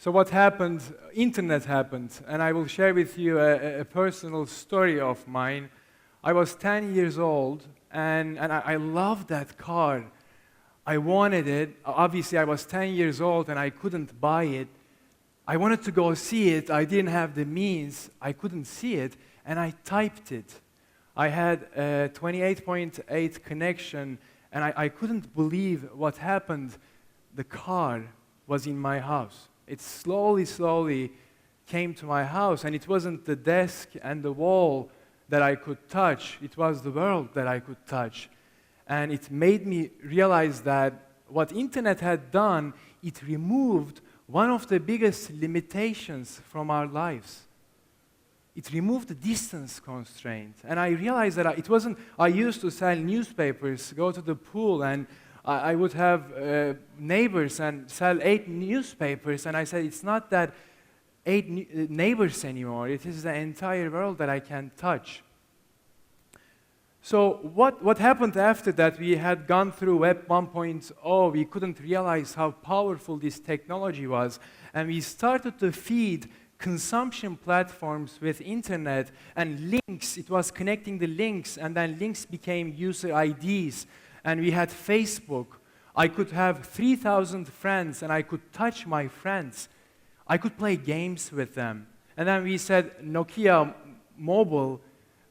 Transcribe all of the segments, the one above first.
So what happened? Internet happened, and I will share with you a personal story of mine. I was 10 years old, and I loved that car. I wanted it. Obviously, I was 10 years old, and I couldn't buy it. I wanted to go see it. I didn't have the means. I couldn't see it, and I typed it. I had a 28.8 connection, and I couldn't believe what happened. The car was in my house. It slowly came to my house, and it wasn't the desk and the wall that I could touch. It was the world that I could touch. And it made me realize that what internet had done, it removed one of the biggest limitations from our lives. It removed the distance constraint. And I realized that it wasn't, I used to sell newspapers, go to the pool, and I would have neighbors and sell 8 newspapers, and I said, it's not that 8 neighbors anymore, it is the entire world that I can touch. So what happened after that? We had gone through Web 1.0, we couldn't realize how powerful this technology was, and we started to feed consumption platforms with internet and links. It was connecting the links, and then links became user IDs. And we had Facebook. I could have 3,000 friends, and I could touch my friends. I could play games with them. And then we said, Nokia mobile,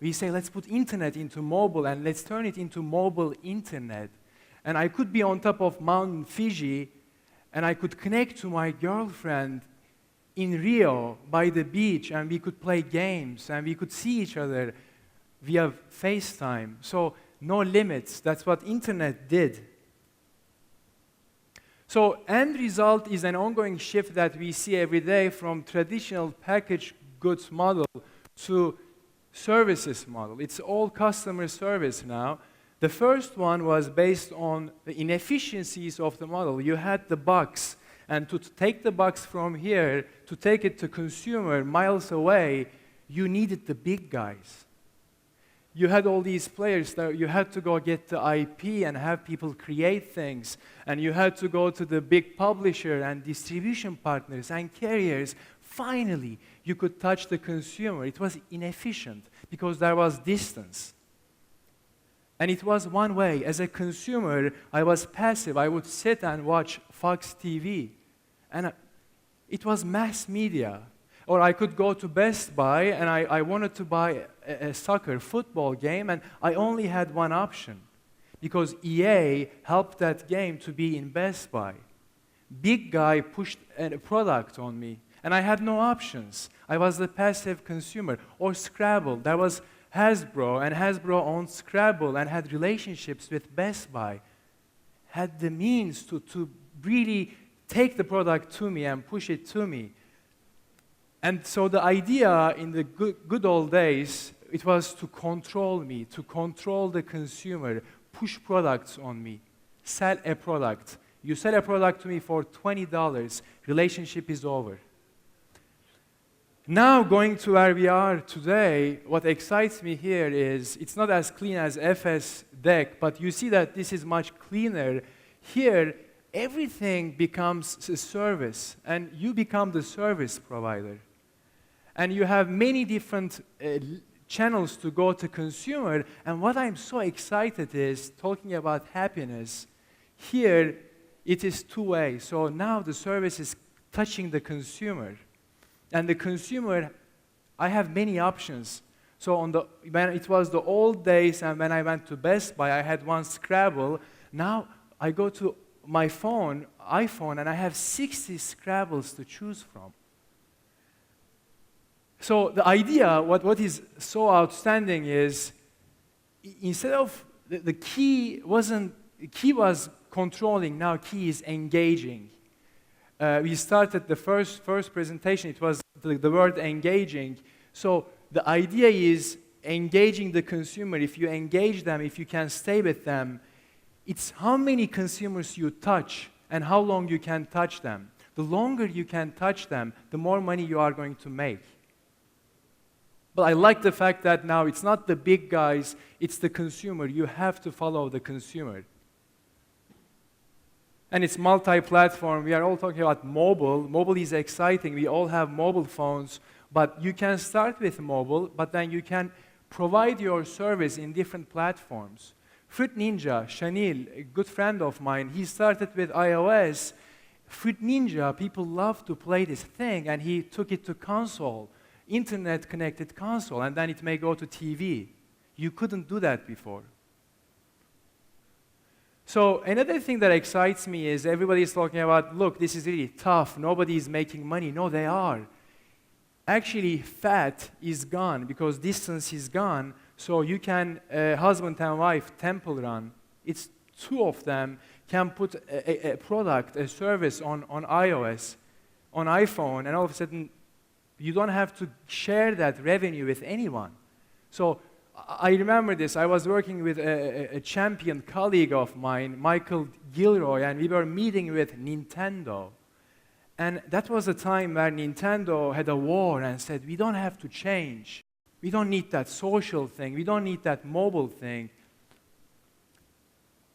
we say, let's put internet into mobile, and let's turn it into mobile internet. And I could be on top of Mount Fiji, and I could connect to my girlfriend in Rio by the beach, and we could play games, and we could see each other via FaceTime. So no limits. That's what internet did. So end result is an ongoing shift that we see every day from traditional packaged goods model to services model. It's all customer service now. The first one was based on the inefficiencies of the model. You had the box, and to take the box from here, to take it to consumer miles away, you needed the big guys. You had all these players that you had to go get the IP and have people create things, and you had to go to the big publisher and distribution partners and carriers. Finally, you could touch the consumer. It was inefficient because there was distance. And it was one way. As a consumer, I was passive. I would sit and watch Fox TV. And it was mass media. Or I could go to Best Buy, and I wanted to buy a soccer football game, and I only had one option because EA helped that game to be in Best Buy. Big guy pushed a product on me, and I had no options. I was the passive consumer. Or Scrabble. There was Hasbro, and Hasbro owned Scrabble and had relationships with Best Buy, had the means to really take the product to me and push it to me. And so the idea in the good old days, it was to control me, to control the consumer, push products on me, sell a product. You sell a product to me for $20, relationship is over. Now, going to where we are today, what excites me here is, it's not as clean as FS deck, but you see that this is much cleaner. Here, everything becomes a service, and you become the service provider. And you have many different channels to go to consumer, and what I'm so excited is, talking about happiness, here it is two-way. So now the service is touching the consumer. And the consumer, I have many options. So when it was the old days and when I went to Best Buy, I had one Scrabble. Now I go to my iPhone, and I have 60 Scrabbles to choose from. So the idea, what is so outstanding is, instead of the key was controlling, now key is engaging. We started the first presentation, it was the word engaging. So the idea is engaging the consumer. If you engage them, if you can stay with them, it's how many consumers you touch and how long you can touch them. The longer you can touch them, the more money you are going to make. But I like the fact that now it's not the big guys, it's the consumer. You have to follow the consumer. And it's multi-platform. We are all talking about mobile. Mobile is exciting. We all have mobile phones. But you can start with mobile, but then you can provide your service in different platforms. Fruit Ninja, Shanil, a good friend of mine, he started with iOS. Fruit Ninja, people love to play this thing, and he took it to console, internet-connected console, and then it may go to TV. You couldn't do that before. So another thing that excites me is everybody's talking about, look, this is really tough. Nobody is making money. No, they are. Actually, fat is gone because distance is gone. So you can, husband and wife, temple run. It's two of them can put a product, a service on iOS, on iPhone, and all of a sudden, you don't have to share that revenue with anyone. So I remember this. I was working with a champion colleague of mine, Michael Gilroy, and we were meeting with Nintendo. And that was a time where Nintendo had a war and said, we don't have to change. We don't need that social thing. We don't need that mobile thing.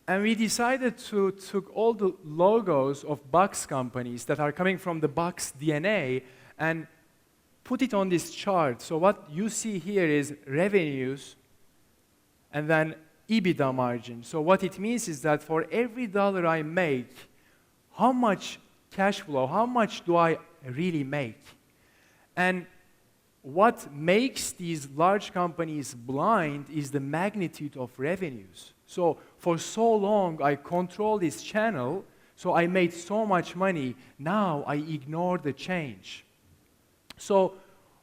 And we decided to took all the logos of box companies that are coming from the box DNA and put it on this chart. So what you see here is revenues and then EBITDA margin. So what it means is that for every dollar I make, how much cash flow, how much do I really make? And what makes these large companies blind is the magnitude of revenues. So for so long, I controlled this channel, so I made so much money. Now I ignore the change. So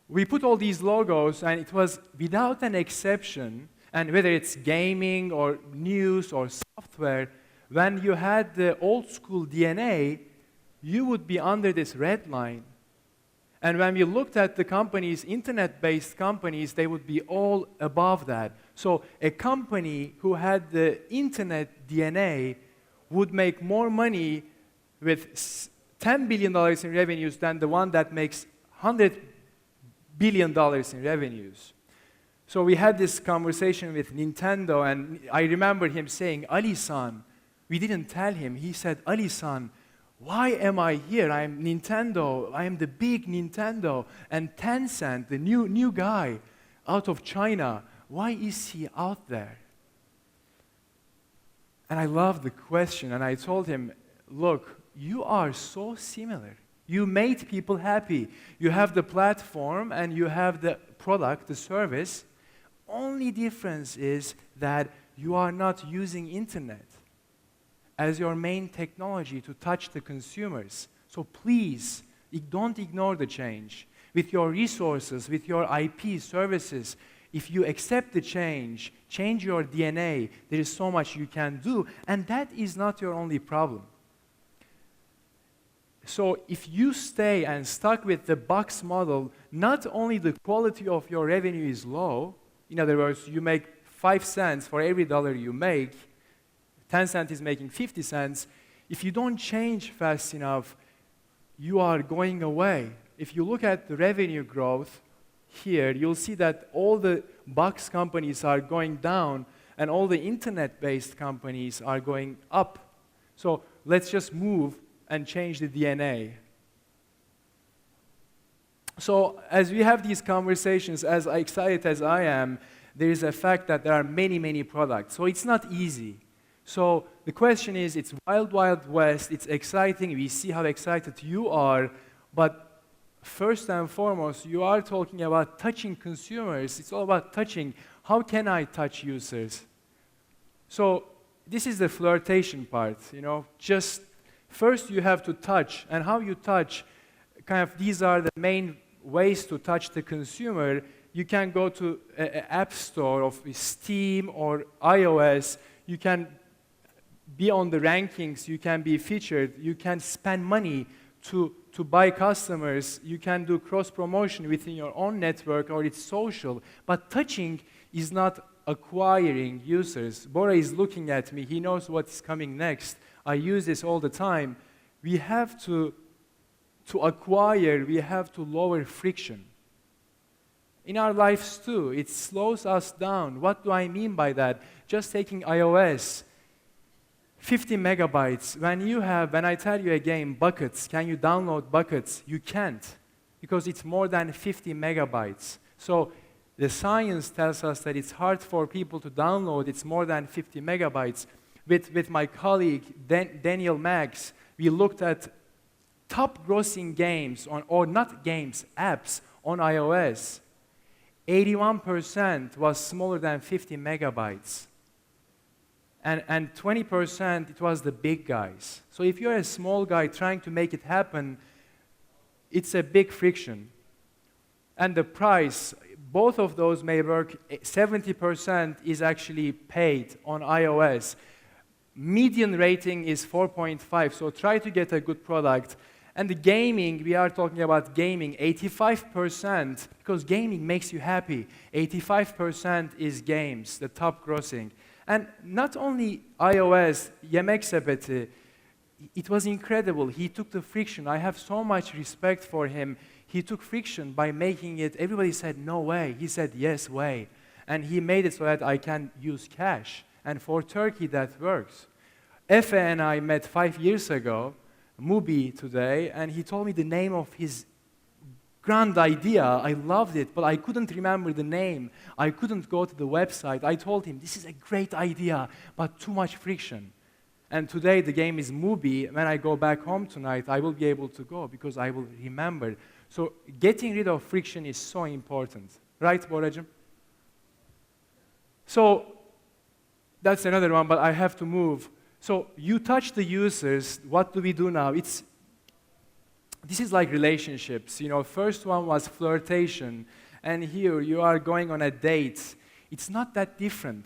we put all these logos, and it was without an exception, and whether it's gaming or news or software, when you had the old school DNA, you would be under this red line. And when we looked at the companies, internet-based companies, they would be all above that. So a company who had the internet DNA would make more money with $10 billion in revenues than the one that makes $100 billion in revenues. So we had this conversation with Nintendo, and I remember him saying, Ali-san, we didn't tell him. He said, Ali-san, why am I here? I'm Nintendo. I am the big Nintendo. And Tencent, the new guy out of China, why is he out there? And I loved the question, and I told him, look, you are so similar. You made people happy. You have the platform, and you have the product, the service. Only difference is that you are not using internet as your main technology to touch the consumers. So please, don't ignore the change. With your resources, with your IP services, if you accept the change your DNA, there is so much you can do, and that is not your only problem. So if you stay and stuck with the box model, not only the quality of your revenue is low, in other words, you make 5 cents for every dollar you make, Tencent is making 50 cents. If you don't change fast enough, you are going away. If you look at the revenue growth here, you'll see that all the box companies are going down and all the internet-based companies are going up. So let's just move and change the DNA. So as we have these conversations, as excited as I am, there is a fact that there are many, many products. So it's not easy. So the question is, it's wild, wild west, it's exciting, we see how excited you are, but first and foremost, you are talking about touching consumers. It's all about touching. How can I touch users? So this is the flirtation part, just first you have to touch, and how you touch, these are the main ways to touch the consumer. You can go to an app store of Steam or iOS, you can be on the rankings, you can be featured, you can spend money to buy customers, you can do cross-promotion within your own network or it's social, but touching is not acquiring users. Bora is looking at me, he knows what's coming next. I use this all the time. We have to acquire, we have to lower friction. In our lives too, it slows us down. What do I mean by that? Just taking iOS. 50 megabytes. When I tell you a game, buckets, can you download buckets? You can't, because it's more than 50 megabytes. So the science tells us that it's hard for people to download. It's more than 50 megabytes. With my colleague, Daniel Max, we looked at top grossing games, or not games, apps on iOS. 81% was smaller than 50 megabytes. And 20%, it was the big guys. So if you're a small guy trying to make it happen, it's a big friction. And the price, both of those may work. 70% is actually paid on iOS. Median rating is 4.5, so try to get a good product. And the gaming, we are talking about gaming, 85%, because gaming makes you happy. 85% is games, the top grossing. And not only iOS, Yemek Sepeti, it was incredible. He took the friction. I have so much respect for him. He took friction by making it. Everybody said, no way. He said, yes way. And he made it so that I can use cash. And for Turkey, that works. Efe and I met 5 years ago, Mubi today, and he told me the name of his grand idea. I loved it, but I couldn't remember the name. I couldn't go to the website. I told him, this is a great idea, but too much friction. And today the game is Mubi. When I go back home tonight, I will be able to go because I will remember. So getting rid of friction is so important. Right, Boracığım? So that's another one, but I have to move. So you touch the users. What do we do now? This is like relationships. First one was flirtation, and here you are going on a date. It's not that different.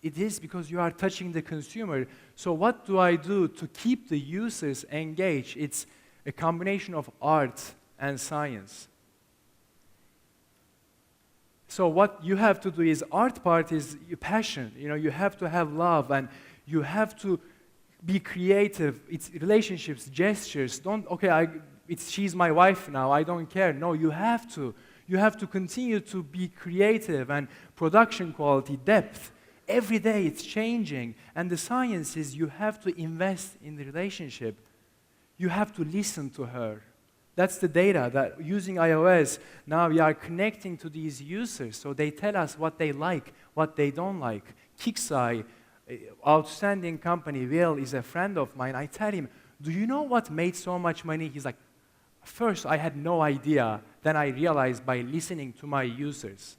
It is because you are touching the consumer. So what do I do to keep the users engaged? It's a combination of art and science. So what you have to do is, art part is your passion. You have to have love, and you have to be creative. It's relationships, gestures. She's my wife now, I don't care. No, you have to. You have to continue to be creative, and production quality, depth. Every day it's changing. And the science is you have to invest in the relationship. You have to listen to her. That's the data, that using iOS, now we are connecting to these users, so they tell us what they like, what they don't like. Kixeye, outstanding company, Will is a friend of mine. I tell him, do you know what made so much money? He's like, first I had no idea, then I realized by listening to my users.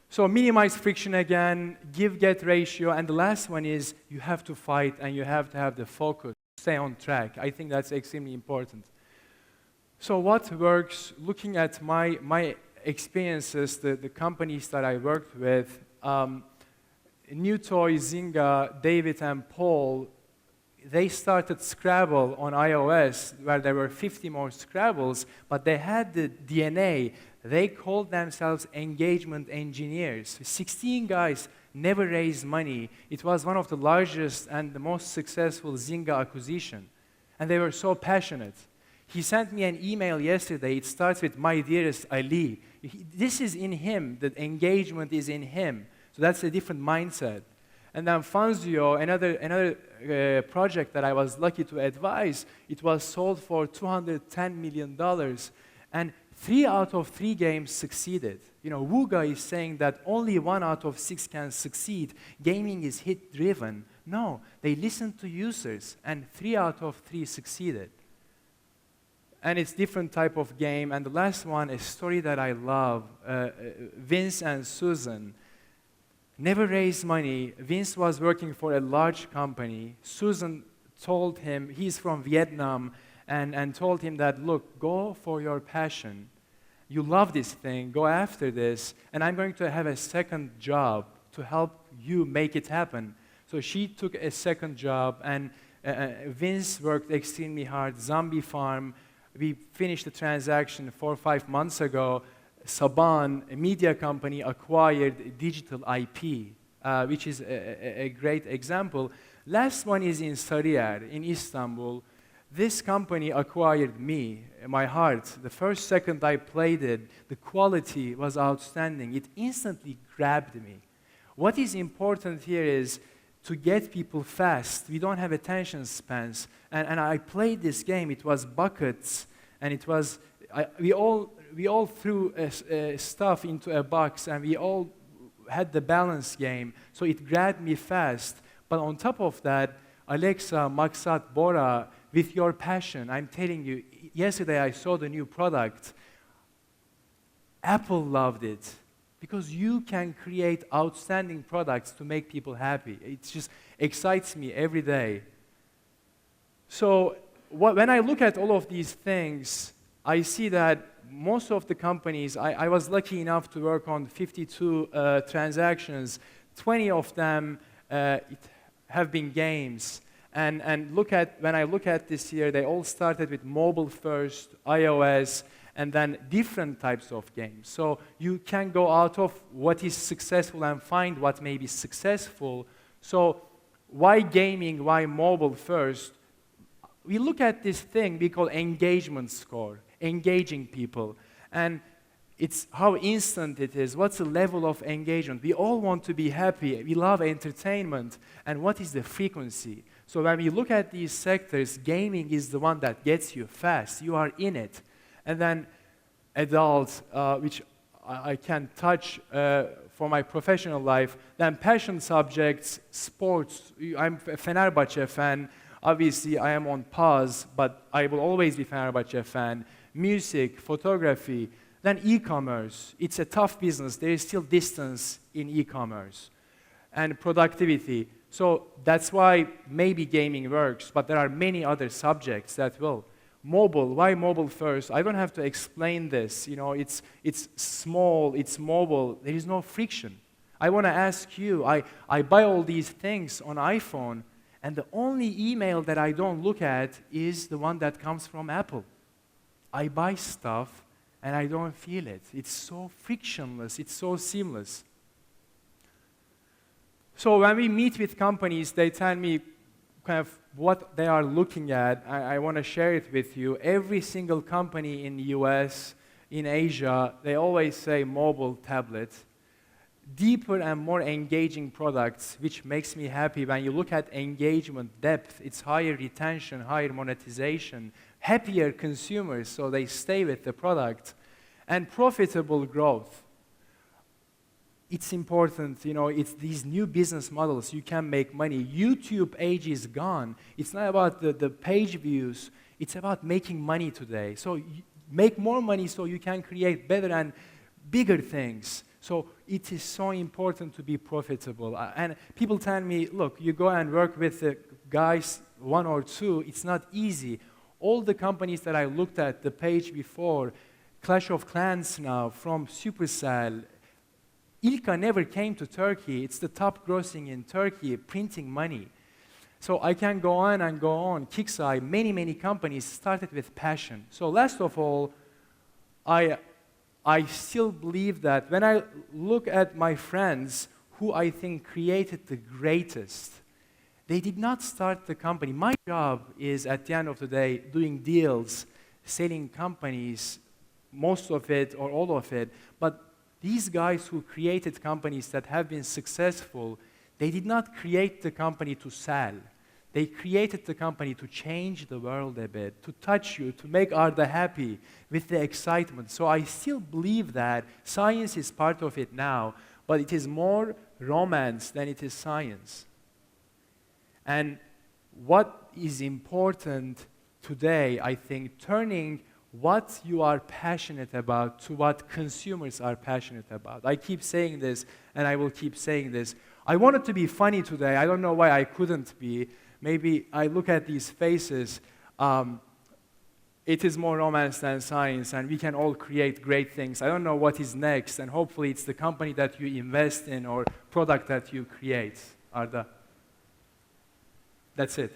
So minimize friction again, give-get ratio, and the last one is you have to fight and you have to have the focus, stay on track. I think that's extremely important. So what works? Looking at my experiences, the companies that I worked with, New Toy, Zynga, David and Paul, they started Scrabble on iOS, where there were 50 more Scrabbles, but they had the DNA. They called themselves engagement engineers. 16 guys never raised money. It was one of the largest and the most successful Zynga acquisition. And they were so passionate. He sent me an email yesterday. It starts with, my dearest Ali. This is in him. The engagement is in him. So that's a different mindset. And then Fanzio, another project that I was lucky to advise, it was sold for $210 million. And 3 out of 3 games succeeded. Wooga is saying that only 1 out of 6 can succeed. Gaming is hit-driven. No, they listened to users, and 3 out of 3 succeeded. And it's different type of game. And the last one, a story that I love, Vince and Susan. Never raised money. Vince was working for a large company. Susan told him, he's from Vietnam, and told him that, look, go for your passion. You love this thing, go after this, and I'm going to have a second job to help you make it happen. So she took a second job, and Vince worked extremely hard. Zombie Farm, we finished the transaction 4 or 5 months ago. Saban, a media company, acquired digital IP, which is a great example. Last one is in Sarıyer, in Istanbul. This company acquired me, my heart. The first second I played it, the quality was outstanding. It instantly grabbed me. What is important here is to get people fast. We don't have attention spans. And I played this game. It was buckets, and it was we all threw stuff into a box, and we all had the balance game. So it grabbed me fast. But on top of that, Alexa, Maksat, Bora, with your passion, I'm telling you, yesterday I saw the new product. Apple loved it because you can create outstanding products to make people happy. It just excites me every day. So when I look at all of these things, I see that most of the companies, I was lucky enough to work on 52 transactions. 20 of them have been games. And when I look at this year, they all started with mobile first, iOS, and then different types of games. So you can go out of what is successful and find what may be successful. So why gaming, why mobile first? We look at this thing we call engagement score, engaging people. And it's how instant it is. What's the level of engagement? We all want to be happy. We love entertainment. And what is the frequency? So when we look at these sectors, gaming is the one that gets you fast. You are in it. And then adults, which I can touch for my professional life. Then passion subjects, sports. I'm a Fenerbahce fan. Obviously, I am on pause, but I will always be Fenerbahce fan. Music, photography. Then e-commerce. It's a tough business. There is still distance in e-commerce. And productivity. So that's why maybe gaming works, but there are many other subjects that will. Mobile, why mobile first? I don't have to explain this. You know, it's small, it's mobile. There is no friction. I want to ask you, I buy all these things on iPhone, and the only email that I don't look at is the one that comes from Apple. I buy stuff, and I don't feel it. It's so frictionless. It's so seamless. So when we meet with companies, they tell me kind of what they are looking at. I want to share it with you. Every single company in the US, in Asia, they always say mobile tablet. Deeper and more engaging products, which makes me happy. When you look at engagement depth, it's higher retention, higher monetization, happier consumers, so they stay with the product, and profitable growth. It's important, you know, it's these new business models, you can make money. YouTube age is gone. It's not about the page views, it's about making money today. So make more money so you can create better and bigger things. So it is so important to be profitable. And people tell me, look, you go and work with the guys, one or two, it's not easy. All the companies that I looked at the page before, Clash of Clans now, from Supercell, Ilka never came to Turkey. It's the top grossing in Turkey, printing money. So I can go on and go on. Kixeye, many companies started with passion. So last of all, I still believe that when I look at my friends who I think created the greatest, they did not start the company. My job is, at the end of the day, doing deals, selling companies, most of it or all of it. But these guys who created companies that have been successful, they did not create the company to sell. They created the company to change the world a bit, to touch you, to make Arda happy with the excitement. So I still believe that science is part of it now, but it is more romance than it is science. And what is important today, I think, turning what you are passionate about to what consumers are passionate about. I keep saying this, and I will keep saying this. I wanted to be funny today. I don't know why I couldn't be. Maybe I look at these faces. It is more romance than science, and we can all create great things. I don't know what is next, and hopefully it's the company that you invest in or product that you create, Arda. That's it.